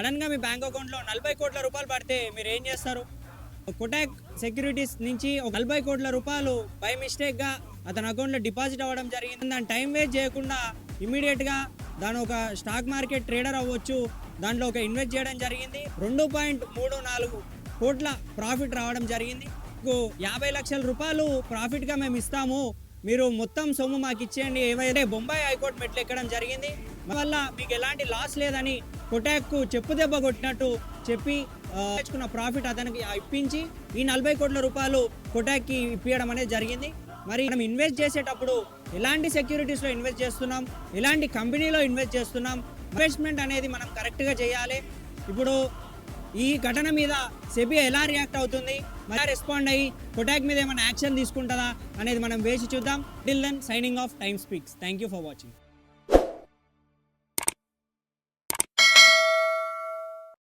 సడన్గా మీ బ్యాంక్ అకౌంట్లో 40 కోట్ల రూపాయలు పడితే మీరు ఏం చేస్తారు? కొటాక్ సెక్యూరిటీస్ నుంచి ఒక 40 కోట్ల రూపాయలు బై మిస్టేక్గా అతని అకౌంట్లో డిపాజిట్ అవ్వడం జరిగింది. దాన్ని టైం వేస్ట్ చేయకుండా ఇమీడియట్గా దాని ఒక స్టాక్ మార్కెట్ ట్రేడర్ అవ్వచ్చు, దాంట్లో ఒక ఇన్వెస్ట్ చేయడం జరిగింది. 2.34 కోట్ల ప్రాఫిట్ రావడం జరిగింది. 50 లక్షల రూపాయలు ప్రాఫిట్గా మేము ఇస్తాము, మీరు మొత్తం సొమ్ము మాకు ఇచ్చేయండి. ఏమైతే బొంబాయి హైకోర్టు మెట్లు ఎక్కడం జరిగింది. వల్ల మీకు ఎలాంటి లాస్ లేదని కొటాక్కు చెప్పు దెబ్బ కొట్టినట్టు చెప్పి తెచ్చుకున్న ప్రాఫిట్ అతనికి ఇప్పించి ఈ 40 కోట్ల రూపాయలు కొటాక్కి ఇప్పించడం అనేది జరిగింది. మరి మనం ఇన్వెస్ట్ చేసేటప్పుడు ఎలాంటి సెక్యూరిటీస్లో ఇన్వెస్ట్ చేస్తున్నాం, ఎలాంటి కంపెనీలో ఇన్వెస్ట్ చేస్తున్నాం, ఇన్వెస్ట్మెంట్ అనేది మనం కరెక్ట్గా చేయాలి. ఇప్పుడు ఈ ఘటన మీద సెబీ ఎలా రియాక్ట్ అవుతుంది, ఎలా రెస్పాండ్ అయ్యి కొటాక్ మీద ఏమైనా యాక్షన్ తీసుకుంటుందా అనేది మనం వేసి చూద్దాం. Till then signing off, time speaks. Thank you for watching.